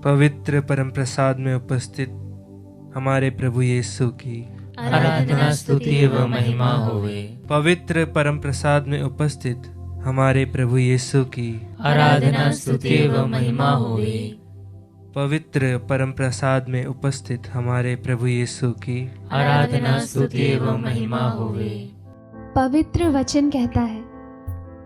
पवित्र परम प्रसाद में उपस्थित हमारे प्रभु यीशु की आराधना स्तुति एवं महिमा होवे। पवित्र परम प्रसाद में उपस्थित हमारे प्रभु यीशु की आराधना स्तुति एवं महिमा होवे। पवित्र परम प्रसाद में उपस्थित हमारे प्रभु यीशु की आराधना स्तुति एवं महिमा होवे। पवित्र वचन कहता है,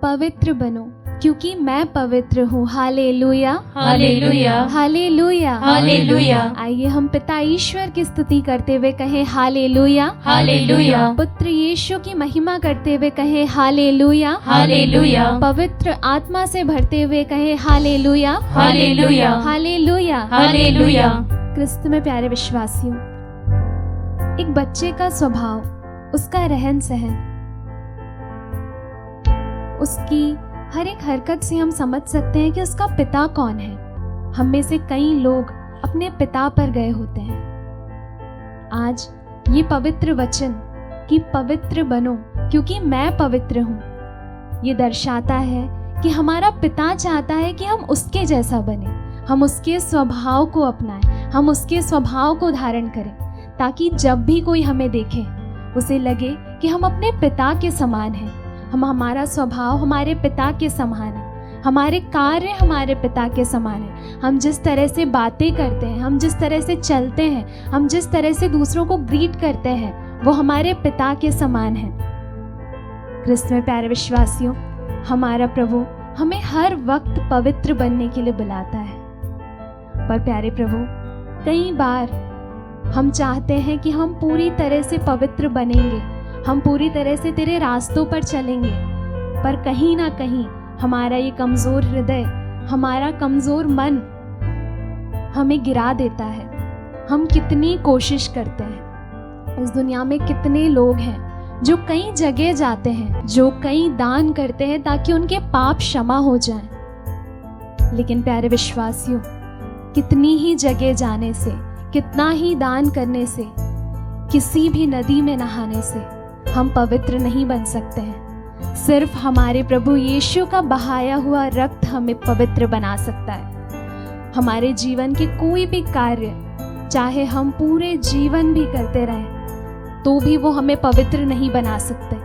पवित्र बनो क्योंकि मैं पवित्र हूँ। Hallelujah, hallelujah, hallelujah, hallelujah. आइए हम पिता ईश्वर की स्तुति करते हुए कहें हालेलुया, हालेलुया, पुत्र यीशु की महिमा करते हुए कहें हालेलुया, हालेलुया, पवित्र आत्मा से भरते हुए कहें हालेलुया, हालेलुया, हालेलुया, हालेलुया। क्रिस्त में प्यारे विश्वासियों, एक बच्चे का स्वभाव, उसका रहन सहन, उसकी हर एक हरकत से हम समझ सकते हैं कि उसका पिता कौन है। हम में से कई लोग अपने पिता पर गए होते हैं। आज ये पवित्र वचन कि पवित्र बनो क्योंकि मैं पवित्र हूँ, ये दर्शाता है कि हमारा पिता चाहता है कि हम उसके जैसा बने, हम उसके स्वभाव को अपनाएं, हम उसके स्वभाव को धारण करें, ताकि जब भी कोई हमें देखे उसे लगे कि हम अपने पिता के समान हैं। हमारा स्वभाव हमारे पिता के समान है, हमारे कार्य हमारे पिता के समान है। हम जिस तरह से बातें करते हैं, हम जिस तरह से चलते हैं, हम जिस तरह से दूसरों को ग्रीट करते हैं, वो हमारे पिता के समान है। क्रिस्त में प्यारे विश्वासियों, हमारा प्रभु हमें हर वक्त पवित्र बनने के लिए बुलाता है। पर प्यारे प्रभु, कई बार हम चाहते हैं कि हम पूरी तरह से पवित्र बनेंगे, हम पूरी तरह से तेरे रास्तों पर चलेंगे, पर कहीं ना कहीं हमारा ये कमज़ोर हृदय, हमारा कमज़ोर मन हमें गिरा देता है। हम कितनी कोशिश करते हैं, इस दुनिया में कितने लोग हैं जो कई जगह जाते हैं, जो कई दान करते हैं ताकि उनके पाप क्षमा हो जाएं। लेकिन प्यारे विश्वासियों, कितनी ही जगह जाने से, कितना ही दान करने से, किसी भी नदी में नहाने से हम पवित्र नहीं बन सकते हैं। सिर्फ हमारे प्रभु यीशु का बहाया हुआ रक्त हमें पवित्र बना सकता है। हमारे जीवन के कोई भी कार्य, चाहे हम पूरे जीवन भी करते रहें, तो भी वो हमें पवित्र नहीं बना सकते,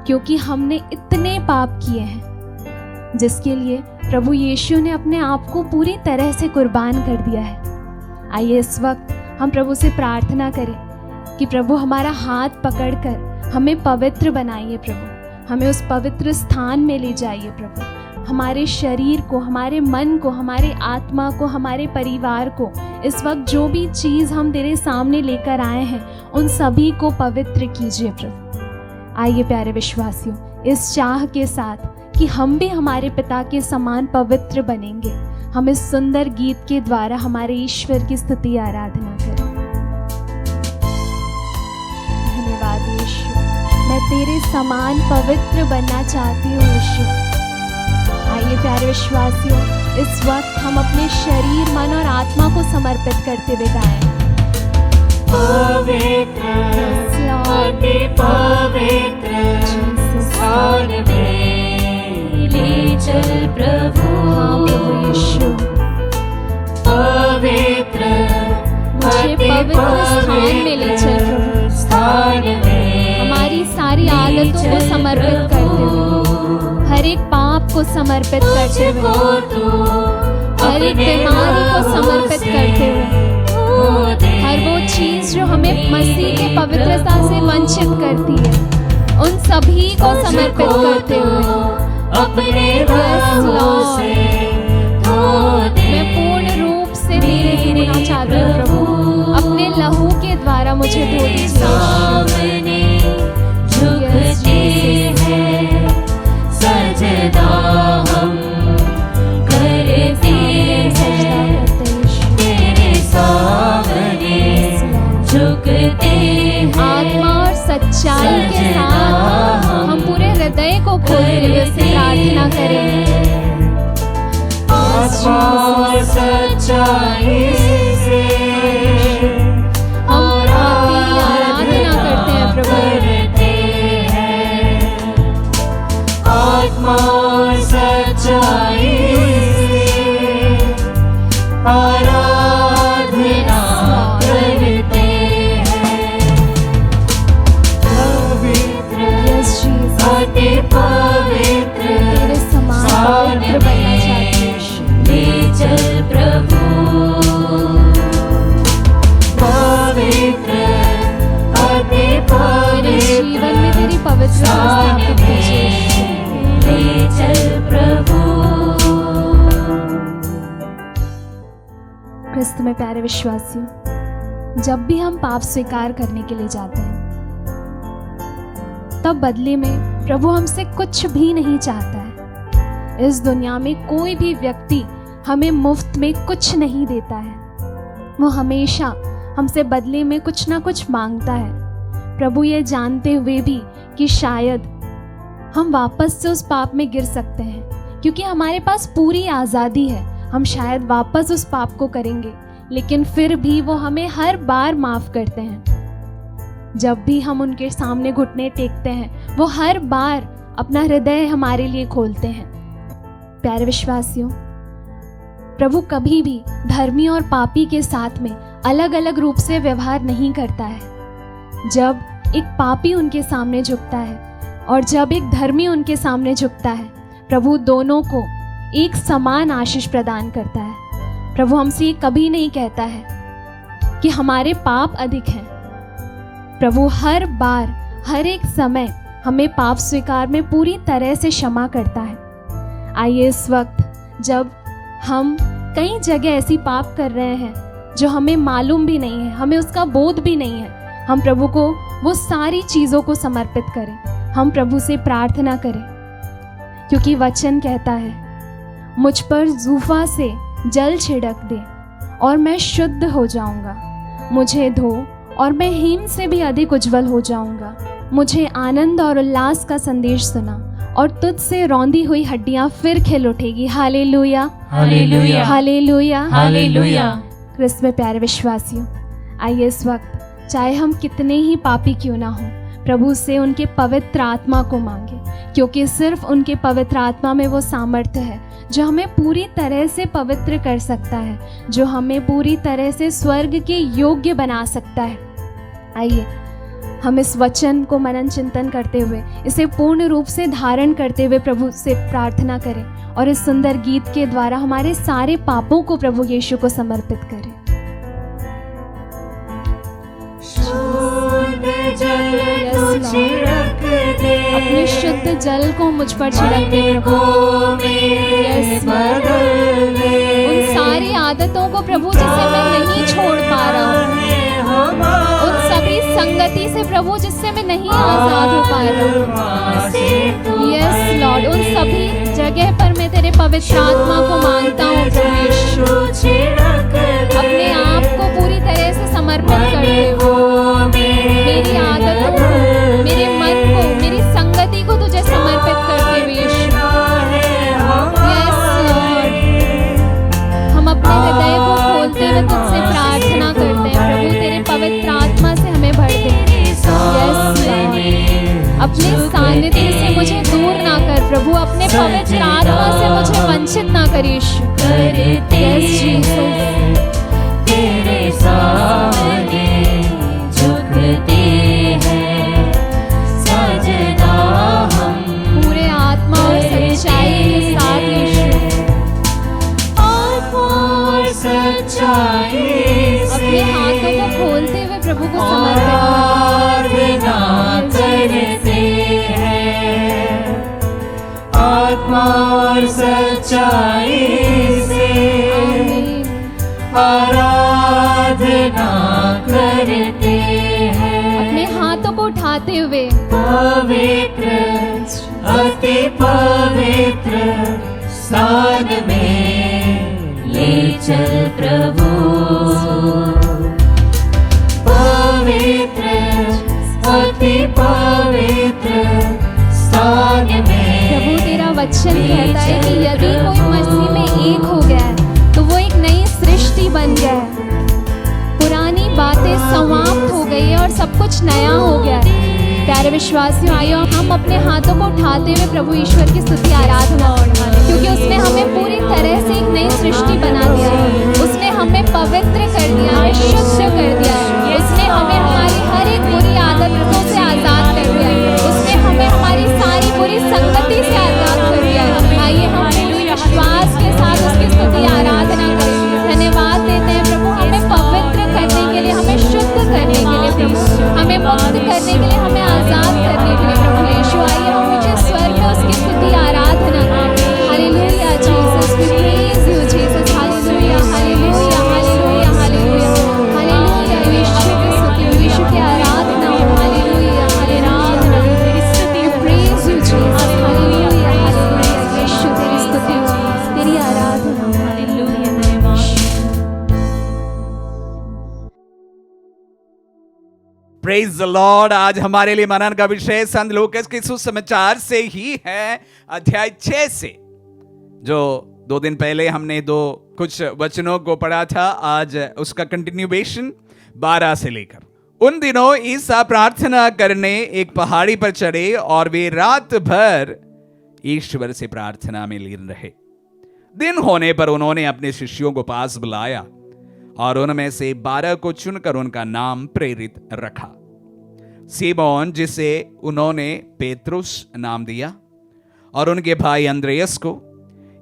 क्योंकि हमने इतने पाप किए हैं जिसके लिए प्रभु यीशु ने अपने आप को पूरी तरह से कुर्बान कर दिया है। आइए इस वक्त हम प्रभु से प्रार्थना करें कि प्रभु हमारा हाथ पकड़कर हमें पवित्र बनाइए। प्रभु हमें उस पवित्र स्थान में ले जाइए। प्रभु हमारे शरीर को, हमारे मन को, हमारे आत्मा को, हमारे परिवार को, इस वक्त जो भी चीज़ हम तेरे सामने लेकर आए हैं, उन सभी को पवित्र कीजिए। प्रभु आइए प्यारे विश्वासियों, इस चाह के साथ कि हम भी हमारे पिता के समान पवित्र बनेंगे, हम इस सुंदर गीत के द्वारा हमारे ईश्वर की स्तुति आराधना करें। धन्यवाद यीशु, मैं तेरे समान पवित्र बनना चाहती हूँ यीशु। आइए प्यारे विश्वासियों, इस वक्त हम अपने शरीर, मन और आत्मा को समर्पित करते हुए गाएं। पवित्र, अति पवित्र स्थान में ले चल प्रभु। हाँ प्रभु यीशु, पवित्र, मुझे पवित्र स्थान में ले चल प्रभु। स्थान में हमारी सारी आदतों को समर्पित करते हुए, हर एक पाप को समर्पित करते हुए, हर एक बीमारी को समर्पित करते हुए, हर वो चीज जो हमें मसीह के पवित्रता से वंचित करती है, उन सभी को समर्पित करते हुए अपने रंगों से मैं पूर्ण रूप से तेरे होना चाहती हूँ प्रभु। अपने लहू के द्वारा मुझे धो दीजिए। सामने झुकते हैं, सजदा हम करते हैं, तेरे सामने झुकते हैं। आत्मा और सच्चाई के साथ हम पूरे हृदय को खोलते हुए उससे प्रार्थना करें। आत्मा और सच्चाई से हम आपकी आराधना करते हैं प्रभु। आत्मा और सच्चाई से आराधना स्थापित कीजिए। ले चल प्रभु। क्रिस्त में प्यारे विश्वासियों, जब भी हम पाप स्वीकार करने के लिए जाते हैं, तब बदले में प्रभु हमसे कुछ भी नहीं चाहता है। इस दुनिया में कोई भी व्यक्ति हमें मुफ्त में कुछ नहीं देता है। वो हमेशा हमसे बदले में कुछ ना कुछ मांगता है। प्रभु ये जानते हुए भी कि शायद हम वापस से उस पाप में गिर सकते हैं, क्योंकि हमारे पास पूरी आज़ादी है। हम शायद वापस उस पाप को करेंगे, लेकिन फिर भी वो हमें हर बार माफ़ करते हैं। जब भी हम उनके सामने घुटने टेकते हैं, वो हर बार अपना हृदय हमारे लिए खोलते हैं। प्यारे विश्वासियों, प्रभु कभी भी धर्मी और पापी के साथ में अलग अलग रूप से व्यवहार नहीं करता है। जब एक पापी उनके सामने झुकता है और जब एक धर्मी उनके सामने झुकता है, प्रभु दोनों को एक समान आशीष प्रदान करता है। प्रभु हमसे ये कभी नहीं कहता है कि हमारे पाप अधिक हैं। प्रभु हर बार, हर एक समय हमें पाप स्वीकार में पूरी तरह से क्षमा करता है। आइए इस वक्त, जब हम कई जगह ऐसी पाप कर रहे हैं जो हमें मालूम भी नहीं है, हमें उसका बोध भी नहीं है, हम प्रभु को वो सारी चीज़ों को समर्पित करें। हम प्रभु से प्रार्थना करें, क्योंकि वचन कहता है, मुझ पर जूफा से जल छिड़क दे और मैं शुद्ध हो जाऊंगा। मुझे धो और मैं हिम से भी अधिक उज्जवल हो जाऊंगा। मुझे आनंद और उल्लास का संदेश सुना और तुझसे रौंदी हुई हड्डियां फिर खिल उठेगी। Hallelujah, hallelujah, hallelujah, hallelujah. क्रिस्त में प्यारे विश्वासियों, आइए इस वक्त, चाहे हम कितने ही पापी क्यों ना हों, प्रभु से उनके पवित्र आत्मा को मांगे, क्योंकि सिर्फ उनके पवित्र आत्मा में वो सामर्थ्य है जो हमें पूरी तरह से पवित्र कर सकता है, जो हमें पूरी तरह से स्वर्ग के योग्य बना सकता है। आइए हम इस वचन को मनन चिंतन करते हुए, इसे पूर्ण रूप से धारण करते हुए प्रभु से प्रार्थना करें और इस सुंदर गीत के द्वारा हमारे सारे पापों को प्रभु यीशु को समर्पित करें। अपने शुद्ध जल को मुझ पर छिड़क दे प्रभु। उन सारी आदतों को प्रभु जिसे मैं नहीं छोड़ पा रहा हूँ, उन सभी संगति से प्रभु जिससे मैं नहीं आजाद हो पा रहा हूँ। यस लॉर्ड, उन सभी जगह पर मैं तेरे पवित्र आत्मा को मांगता हूँ प्रभु यीशु। अपने आप को पूरी तरह से समर्पित करते हुए मेरी आदतों को, मेरे मन को, मेरी संगति को तुझे समर्पित करते हुए यीशु। यस लॉर्ड, हम अपने हृदय को खोलते हुए तुझसे प्रार्थना करते हैं प्रभु, तेरे पवित्र आत्मा से हमें भर दे। यस लॉर्ड, अपने सानिध्य से मुझे दूर ना कर प्रभु, अपने पवित्र आत्मा से मुझे वंचित ना कर यीशु। यस जीसस, तेरे सामने झुकते हैं सजदा हम, पूरे आत्मा और सच्चाई के साथ यीशु। आत्मा और सच्चाई अपने हाथों को खोलते हुए प्रभु को समर्पित करते हैं। आत्मा और सच्चाई से आराधना करते हैं। अपने हाथों को उठाते हुए पवित्र, अति पवित्र स्थान में ले चल प्रभु। पवित्र, अति पवित्र स्थान में। प्रभु तेरा वचन कहता है कि यदि कोई मसीह में एक हो गया है तो वो एक नई सृष्टि बन गया है। पुरानी बातें समाप्त हो गई है और सब कुछ नया हो गया है। प्यारे विश्वासियों, आइए हम अपने हाथों को उठाते हुए प्रभु ईश्वर की स्तुति आराधना, क्योंकि उसने हमें पूरी तरह से एक नई सृष्टि बना दिया है। उसने हमें पवित्र कर दिया है, शुद्ध कर दिया है। उसने हमें हमारी हर एक बुरी आदतों से आज़ाद कर दिया है। उसने हमें हमारी सारी बुरी संगति से आज़ाद कर दिया है। आइए हम विश्वास के साथ उसकी स्तुति आराधना करें। धन्यवाद देते हैं प्रभु, हमें पवित्र करने के लिए, हमें शुद्ध करने के लिए प्रभु, हमें मुक्त करने के लिए, हमें आज़ाद करने के लिए प्रभु यीशु। आइए प्रेज द लॉर्ड। आज हमारे लिए मनन का विषय संत लूकास के सुसमाचार से ही है, अध्याय 6 से। जो 2 दिन पहले हमने कुछ वचनों को पढ़ा था, आज उसका कंटिन्यूएशन 12 से लेकर। उन दिनों ईसा प्रार्थना करने एक पहाड़ी पर चढ़े और वे रात भर ईश्वर से प्रार्थना में लीन रहे। दिन होने पर उन्होंने अपने शिष्यों को पास बुलाया और उनमें से 12 को चुनकर उनका नाम प्रेरित रखा। सीमोन, जिसे उन्होंने पेत्रुस नाम दिया, और उनके भाई अंद्रेयस को,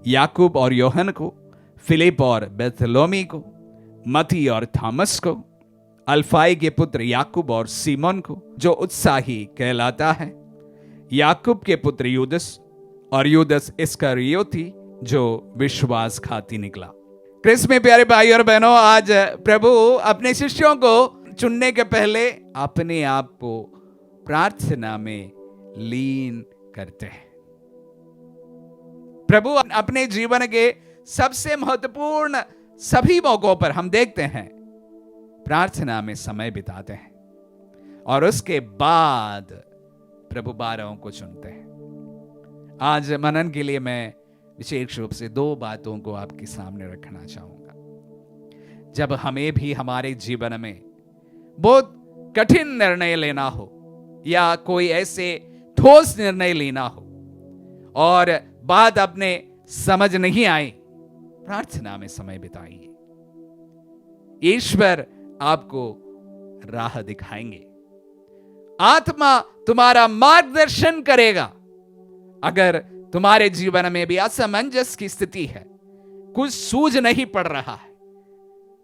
याकूब और योहन को, फिलिप और बेथलोमी को, मती और थॉमस को, अल्फाई के पुत्र याकूब और सीमोन को, जो उत्साही कहलाता है, याकूब के पुत्र यूदस, और यूदस इस्करियोती, जो विश्वासघाती निकला। क्रिस्त में प्यारे भाई और बहनों, आज प्रभु अपने शिष्यों को चुनने के पहले अपने आप को प्रार्थना में लीन करते हैं। प्रभु अपने जीवन के सबसे महत्वपूर्ण सभी मौकों पर हम देखते हैं प्रार्थना में समय बिताते हैं, और उसके बाद प्रभु 12 को चुनते हैं। आज मनन के लिए मैं विशेष रूप से 2 बातों को आपके सामने रखना चाहूंगा। जब हमें भी हमारे जीवन में बहुत कठिन निर्णय लेना हो या कोई ऐसे ठोस निर्णय लेना हो और बात अपने समझ नहीं आई, प्रार्थना में समय बिताइए। ईश्वर आपको राह दिखाएंगे, आत्मा तुम्हारा मार्गदर्शन करेगा। अगर तुम्हारे जीवन में भी असमंजस की स्थिति है, कुछ सूझ नहीं पड़ रहा है,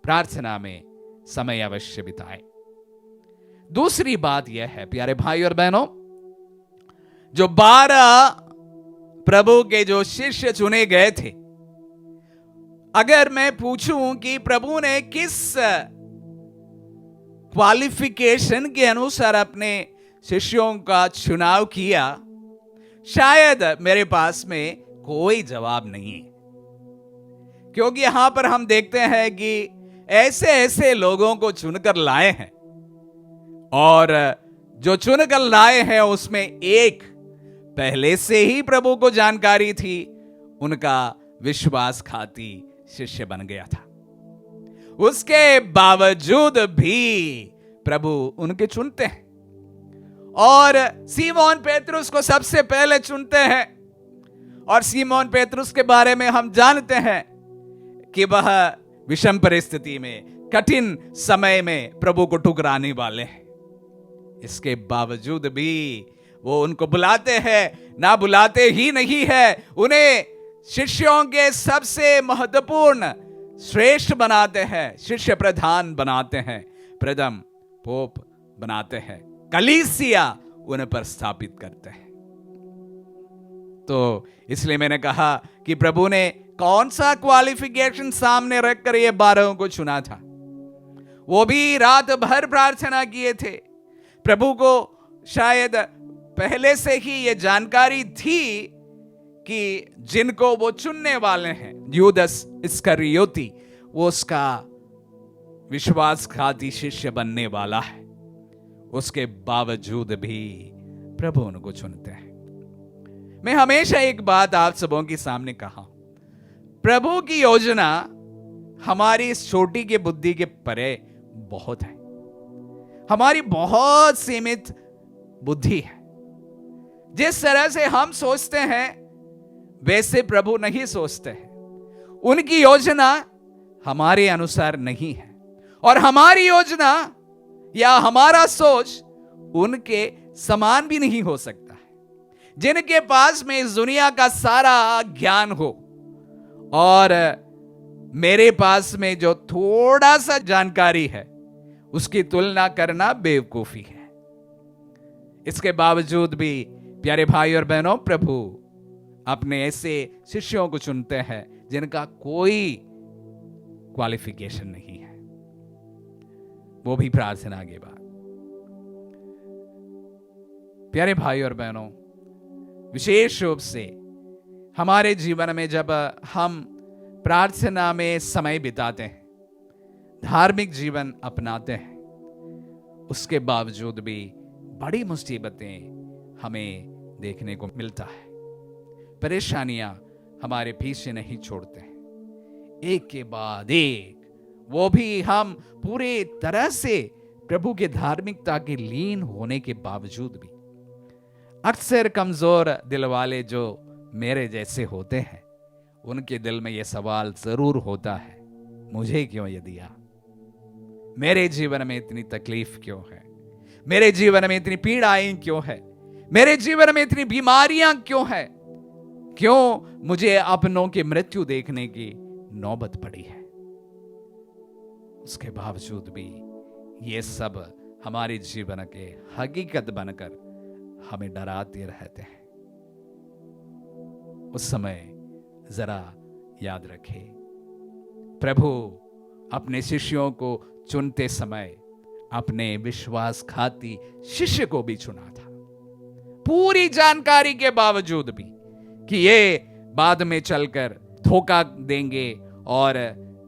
प्रार्थना में समय अवश्य बिताएं। दूसरी बात यह है प्यारे भाई और बहनों, जो 12 प्रभु के जो शिष्य चुने गए थे, अगर मैं पूछूं कि प्रभु ने किस क्वालिफिकेशन के अनुसार अपने शिष्यों का चुनाव किया, शायद मेरे पास में कोई जवाब नहीं है। क्योंकि यहां पर हम देखते हैं कि ऐसे ऐसे लोगों को चुनकर लाए हैं, और जो चुनकर लाए हैं उसमें एक पहले से ही प्रभु को जानकारी थी, उनका विश्वासघाती शिष्य बन गया था। उसके बावजूद भी प्रभु उनके चुनते हैं, और सीमोन पेत्रुस को सबसे पहले चुनते हैं। और सीमोन पेत्रुस के बारे में हम जानते हैं कि वह विषम परिस्थिति में, कठिन समय में प्रभु को ठुकराने वाले हैं। इसके बावजूद भी वो उनको बुलाते हैं, ना बुलाते ही नहीं है, उन्हें शिष्यों के सबसे महत्वपूर्ण श्रेष्ठ बनाते हैं, शिष्य प्रधान बनाते हैं, प्रथम पोप बनाते हैं, कलीसिया उन पर स्थापित करते हैं। तो इसलिए मैंने कहा कि प्रभु ने कौन सा क्वालिफिकेशन सामने रखकर ये 12 को चुना था। वो भी रात भर प्रार्थना किए थे। प्रभु को शायद पहले से ही ये जानकारी थी कि जिनको वो चुनने वाले हैं, यूदस इस्करियोती, वो उसका विश्वासघाती शिष्य बनने वाला है। उसके बावजूद भी प्रभु उनको चुनते हैं। मैं हमेशा एक बात आप सबों के सामने कहा, प्रभु की योजना हमारी इस छोटी की बुद्धि के परे बहुत है। हमारी बहुत सीमित बुद्धि है। जिस तरह से हम सोचते हैं वैसे प्रभु नहीं सोचते हैं। उनकी योजना हमारे अनुसार नहीं है, और हमारी योजना या हमारा सोच उनके समान भी नहीं हो सकता है। जिनके पास में इस दुनिया का सारा ज्ञान हो और मेरे पास में जो थोड़ा सा जानकारी है, उसकी तुलना करना बेवकूफी है। इसके बावजूद भी प्यारे भाई और बहनों, प्रभु अपने ऐसे शिष्यों को चुनते हैं जिनका कोई क्वालिफिकेशन नहीं है, वो भी प्रार्थना के बाद। प्यारे भाई और बहनों, विशेष रूप से हमारे जीवन में जब हम प्रार्थना में समय बिताते हैं, धार्मिक जीवन अपनाते हैं, उसके बावजूद भी बड़ी मुसीबतें हमें देखने को मिलता है। परेशानियां हमारे पीछे नहीं छोड़ते हैं, एक के बाद एक, वो भी हम पूरे तरह से प्रभु के धार्मिकता के लीन होने के बावजूद भी। अक्सर कमजोर दिल वाले जो मेरे जैसे होते हैं, उनके दिल में यह सवाल जरूर होता है, मुझे क्यों ये दिया? मेरे जीवन में इतनी तकलीफ क्यों है? मेरे जीवन में इतनी पीड़ाएं क्यों है? मेरे जीवन में इतनी बीमारियां क्यों है? क्यों मुझे अपनों की मृत्यु देखने की नौबत पड़ी है? उसके बावजूद भी ये सब हमारे जीवन के हकीकत बनकर हमें डराते रहते हैं। उस समय जरा याद रखें, प्रभु अपने शिष्यों को चुनते समय अपने विश्वासघाती शिष्य को भी चुना था, पूरी जानकारी के बावजूद भी कि ये बाद में चलकर धोखा देंगे और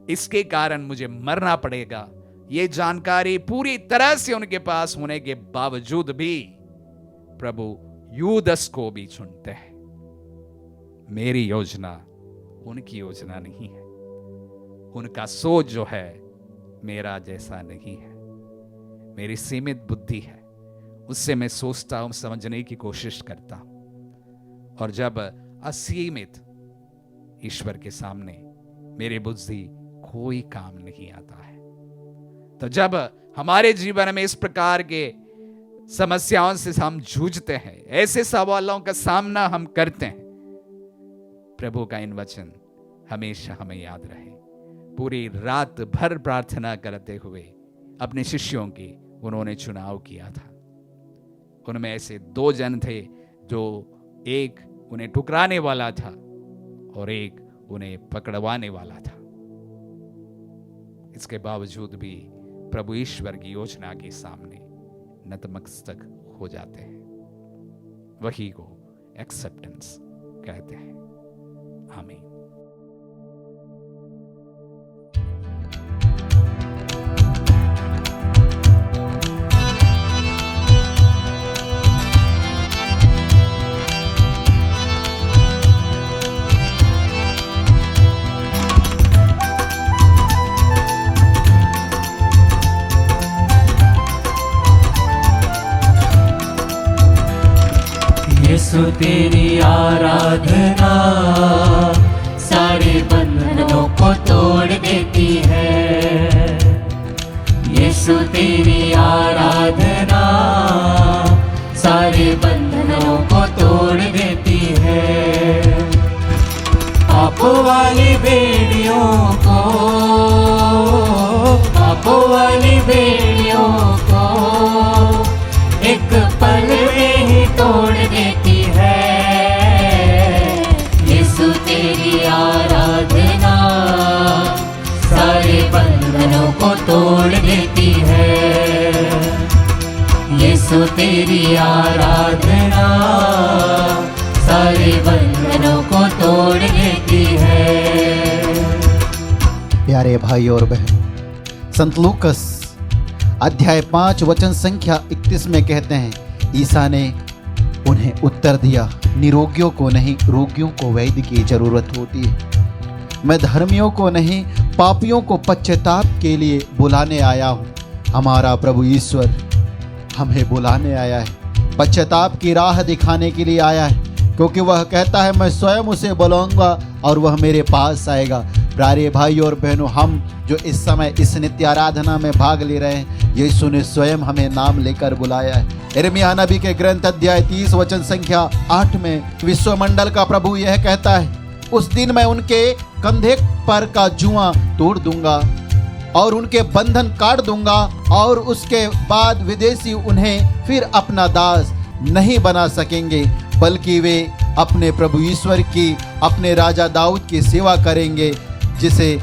इसके कारण मुझे मरना पड़ेगा। ये जानकारी पूरी तरह से उनके पास होने के बावजूद भी प्रभु यूदस को भी चुनते हैं। मेरी योजना उनकी योजना नहीं है, उनका सोच जो है मेरा जैसा नहीं है। मेरी सीमित बुद्धि है, उससे मैं सोचता हूं, समझने की कोशिश करता हूं, और जब असीमित ईश्वर के सामने मेरी बुद्धि कोई काम नहीं आता है, तो जब हमारे जीवन में इस प्रकार के समस्याओं से हम जूझते हैं, ऐसे सवालों का सामना हम करते हैं, प्रभु का इन वचन हमेशा हमें याद रहे। पूरी रात भर प्रार्थना करते हुए अपने शिष्यों की उन्होंने चुनाव किया था। उनमें ऐसे 2 जन थे, जो एक उन्हें ठुकराने वाला था और एक उन्हें पकड़वाने वाला था। इसके बावजूद भी प्रभु ईश्वर की योजना के सामने नतमस्तक हो जाते हैं। वही को एक्सेप्टेंस कहते हैं। आमीन। यीशु तेरी आराधना सारे बंधनों को तोड़ देती है। यीशु तेरी आराधना सारे बंधनों को तोड़ देती है। पापों वाली बेड़ियों को, पापों वाली बेड़ियों को एक पल में ही तोड़ देती है। यीशु तेरी आराधना सारे बंधनों को तोड़ देती है। यीशु तेरी आराधना सारे बंधनों को तोड़ देती है। प्यारे भाई और बहन, संत लूकस अध्याय 5 वचन संख्या 31 में कहते हैं, ईसा ने उन्हें उत्तर दिया, निरोगियों को नहीं रोगियों को वैद्य की जरूरत होती है। मैं धर्मियों को नहीं पापियों को पश्चाताप के लिए बुलाने आया हूँ। हमारा प्रभु ईश्वर हमें बुलाने आया है, पश्चाताप की राह दिखाने के लिए आया है, क्योंकि वह कहता है मैं स्वयं उसे बुलाऊंगा और वह मेरे पास आएगा। प्यारे भाई और बहनों, हम जो इस समय इस नित्य आराधना में भाग ले रहे हैं, यीशु ने स्वयं हमें नाम लेकर बुलाया है। यिर्मयाह नबी के ग्रंथ अध्याय 30 वचन संख्या 8 में विश्वमंडल का प्रभु यह कहता है, उस दिन मैं उनके कंधे पर का जुआ तोड़ दूंगा और उनके बंधन काट दूंगा, और उसके बाद विदेशी उन्हें फिर अपना दास नहीं बना सकेंगे, बल्कि वे अपने प्रभु ईश्वर की, अपने राजा दाऊद की सेवा करेंगे, जिसे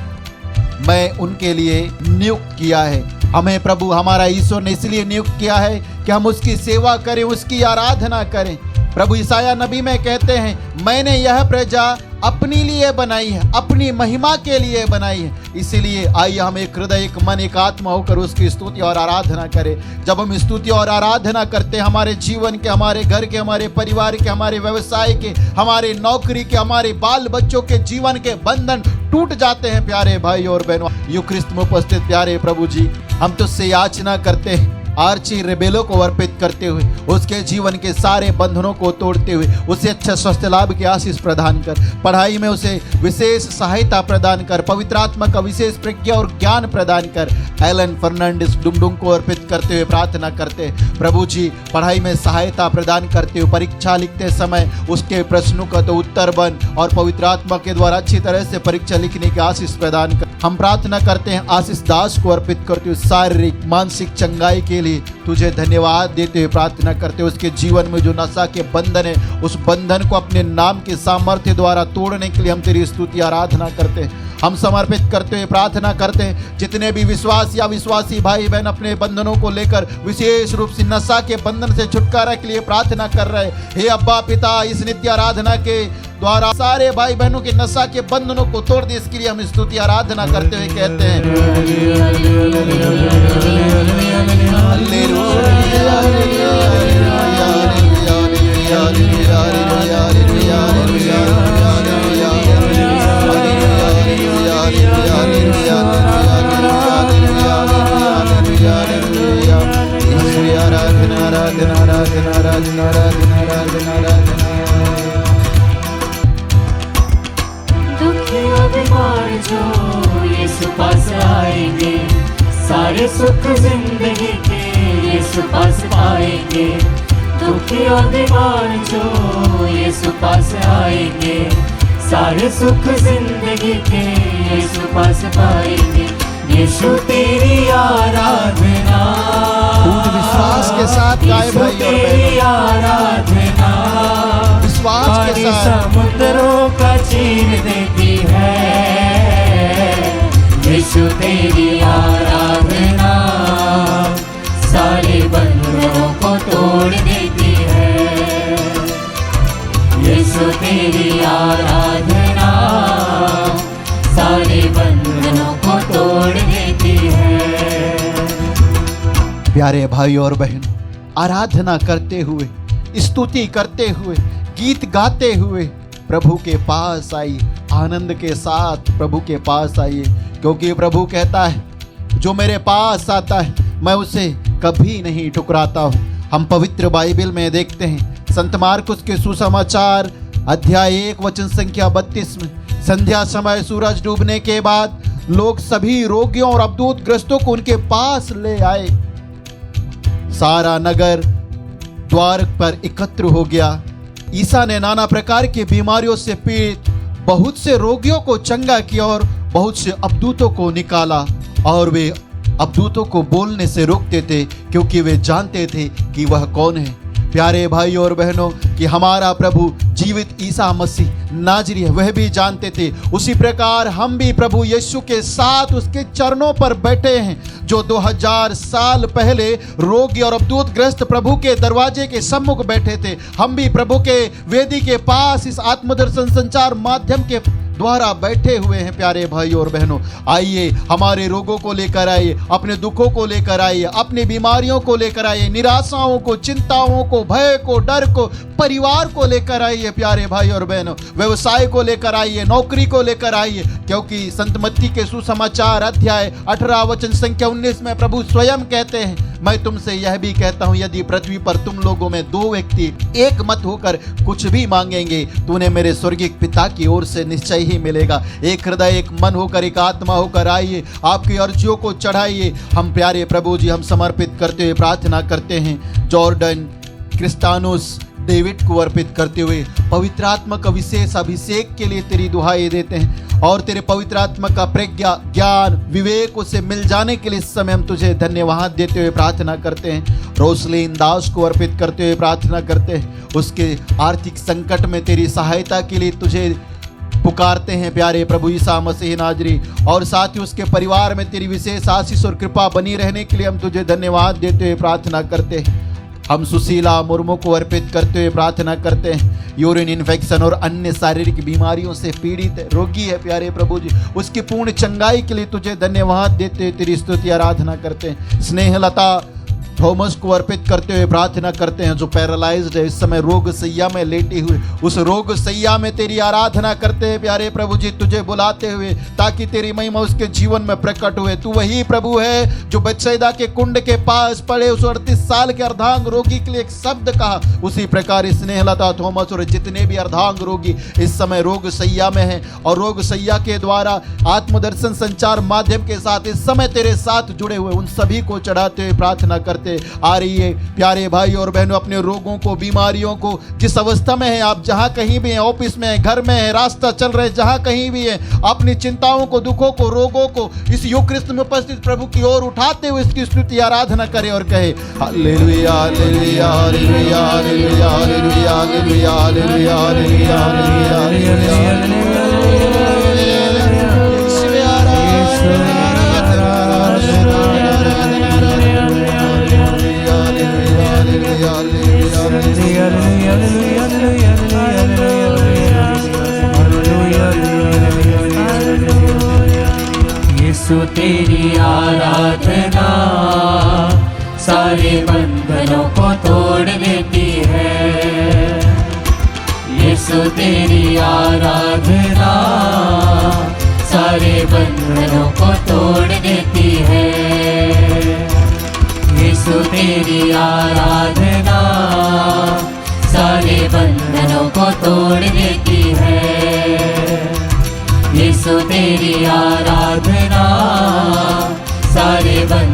मैं उनके लिए नियुक्त किया है। हमें प्रभु हमारा ईश्वर ने इसलिए नियुक्त किया है कि हम उसकी सेवा करें, उसकी आराधना करें। प्रभु यशायाह नबी में कहते हैं, मैंने यह प्रजा अपने लिए बनाई है, अपनी महिमा के लिए बनाई है। इसीलिए आइए हम एक हृदय, एक मन, एक आत्मा होकर उसकी स्तुति और आराधना करें। जब हम स्तुति और आराधना करते हैं, हमारे जीवन के, हमारे घर के, हमारे परिवार के, हमारे व्यवसाय के, हमारे नौकरी के, हमारे बाल बच्चों के जीवन के बंधन टूट जाते हैं। प्यारे भाई और बहनों, युक्रिस्त में उपस्थित प्यारे प्रभु जी, हम तुझसे याचना करते हैं, आर्ची रेबेलो को अर्पित करते हुए, उसके जीवन के सारे बंधनों को तोड़ते हुए उसे अच्छा स्वास्थ्य लाभ की आशीष प्रदान कर, पढ़ाई में उसे विशेष सहायता प्रदान कर, पवित्र आत्मा का विशेष प्रज्ञा और ज्ञान प्रदान कर। एलन फर्नांडिस डुमडुम को अर्पित करते हुए प्रार्थना करते हैं, प्रभु जी पढ़ाई में सहायता प्रदान करते हुए, परीक्षा लिखते समय उसके प्रश्नों का तो उत्तर बन और पवित्र आत्मा के द्वारा अच्छी तरह से परीक्षा लिखने की आशीष प्रदान कर। हम प्रार्थना करते हैं आशीष दास को अर्पित करते हुए शारीरिक मानसिक चंगाई के लिए तुझे धन्यवाद देते हुए प्रार्थना करते हुए, उसके जीवन में जो नशा के बंधन है, उस बंधन को अपने नाम के सामर्थ्य द्वारा तोड़ने के लिए हम तेरी स्तुति आराधना करते हैं। हम समर्पित करते हुए प्रार्थना करते हैं, जितने भी विश्वास या विश्वासी भाई बहन अपने बंधनों को लेकर विशेष रूप से नशा के बंधन से छुटकारा के लिए प्रार्थना कर रहे, हे अब्बा पिता, इस नित्य आराधना के द्वारा सारे भाई बहनों के नशा के बंधनों को तोड़ दे, इसके लिए हम स्तुति आराधना करते हुए कहते हैं, जो यीशु पास आएंगे, सारे सुख जिंदगी के यीशु पास पाएंगे। दुखी और बीमार जो यीशु पास आएंगे, सारे सुख जिंदगी के यीशु पास पाएंगे। यीशु तेरी आराधना पूर्ण विश्वास के साथ गाए भाई और तेरी आराधना विश्वास के साथ समुद्रों का चीर देती है। यीशु तेरी आराधना सारे बंधनों को तोड़ देती है। यीशु तेरी आराधना सारे बंधनों को तोड़ देती है। प्यारे भाई और बहन, आराधना करते हुए, स्तुति करते हुए, गीत गाते हुए प्रभु के पास आई, आनंद के साथ प्रभु के पास आइए, क्योंकि प्रभु कहता है जो मेरे पास आता है मैं उसे कभी नहीं ठुकराता हूँ। हम पवित्र बाइबल में देखते हैं, संत मार्कुस के सुसमाचार अध्याय 1 वचन संख्या 32 में, संध्या समय सूरज डूबने के बाद लोग सभी रोगियों और अबदूत ग्रस्तों को उनके पास ले आए। सारा नगर द्वार पर एकत्र हो गया। ईसा ने नाना प्रकार की बीमारियों से पीड़ित बहुत से रोगियों को चंगा किया और बहुत से अबदूतों को निकाला, और वे अबदूतों को बोलने से रोकते थे क्योंकि वे जानते थे कि वह कौन है। प्यारे भाई और बहनों, कि हमारा प्रभु जीवित ईसा मसीह नाजरी है, वह भी जानते थे। उसी प्रकार हम भी प्रभु यीशु के साथ उसके चरणों पर बैठे हैं, जो 2000 साल पहले रोगी और अबदूत ग्रस्त प्रभु के दरवाजे के सम्मुख बैठे थे। हम भी प्रभु के वेदी के पास इस आत्मदर्शन संचार माध्यम के द्वारा बैठे हुए हैं। प्यारे भाई और बहनों, आइए हमारे रोगों को लेकर आइए, अपने दुखों को लेकर आइए, अपनी बीमारियों को लेकर आइए, निराशाओं को, चिंताओं को, भय को, डर को, परिवार को लेकर आइए। प्यारे भाई और बहनों, व्यवसाय को लेकर आइए, नौकरी को लेकर आइए, क्योंकि संत मत्ती के सुसमाचार अध्याय 18 वचन संख्या 19 में प्रभु स्वयं कहते हैं, मैं तुमसे यह भी कहता हूं, यदि पृथ्वी पर तुम लोगों में 2 व्यक्ति एक मत होकर कुछ भी मांगेंगे तो उन्हें मेरे स्वर्गीय पिता की ओर से निश्चय ही मिलेगा। एक हृदय, एक मन होकर, एक आत्मा होकर आइए, आपकी अर्जियों को चढ़ाइए। हम प्यारे प्रभु जी, हम समर्पित करते हुए प्रार्थना करते हैं, जॉर्डन क्रिस्टानुस डेविड को अर्पित करते हुए पवित्र आत्मा का विशेष अभिषेक के लिए तेरी दुहाई देते हैं, और तेरे पवित्र आत्मा का प्रज्ञा, ज्ञान, विवेक उसे मिल जाने के लिए इस समय हम तुझे धन्यवाद देते हुए प्रार्थना करते हैं। रोसलीन दास को अर्पित करते हुए प्रार्थना करते हैं, उसके आर्थिक संकट में तेरी सहायता के लिए तुझे पुकारते हैं प्यारे प्रभु ईसा मसीह नाजरी, और साथ ही उसके परिवार में तेरी विशेष आशीष और कृपा बनी रहने के लिए हम तुझे धन्यवाद देते हुए प्रार्थना करते हैं। हम सुशीला मुर्मू को अर्पित करते हुए प्रार्थना करते हैं। यूरिन इन्फेक्शन और अन्य शारीरिक बीमारियों से पीड़ित है, रोगी है प्यारे प्रभु जी, उसकी पूर्ण चंगाई के लिए तुझे धन्यवाद देते हुए तेरी स्तुति आराधना करते हैं। स्नेहलता थॉमस को अर्पित करते हुए प्रार्थना करते हैं, जो पैरालाइज्ड है, इस समय रोग सैया में लेटे हुए, उस रोग सैया में तेरी आराधना करते हैं प्यारे प्रभु जी, तुझे बुलाते हुए ताकि तेरी महिमा उसके जीवन में प्रकट हुए। तू वही प्रभु है जो बेतसैदा के कुंड के पास पड़े उस 38 साल के अर्धांग रोगी के लिए एक शब्द कहा, उसी प्रकार स्नेहलता थॉमस और जितने भी अर्धांग रोगी इस समय रोग सैया में हैं और रोग सैया के द्वारा आत्मदर्शन संचार माध्यम के साथ इस समय तेरे साथ जुड़े हुए उन सभी को चढ़ाते हुए प्रार्थना करते आ रही है। प्यारे भाई और बहनों, अपने रोगों को, बीमारियों को, जिस अवस्था में है आप, जहां कहीं भी हैं, ऑफिस में है, घर में है, रास्ता चल रहे, जहां कहीं भी है, अपनी चिंताओं को, दुखों को, रोगों को इस युक्रिस्त में उपस्थित प्रभु की ओर उठाते हुए इसकी स्तुति आराधना करें और कहे hallelujah hallelujah hallelujah hallelujah hallelujah hallelujah hallelujah hallelujah यीशु तेरी आराधना सारे बंधनों को तोड़ देती है। यीशु तेरी आराधना सारे बंधनों को तोड़ देती है। यीशु तेरी आराधना सारे बंधनों को तोड़ देती है। यीशु तेरी आराधना सारे बंधनों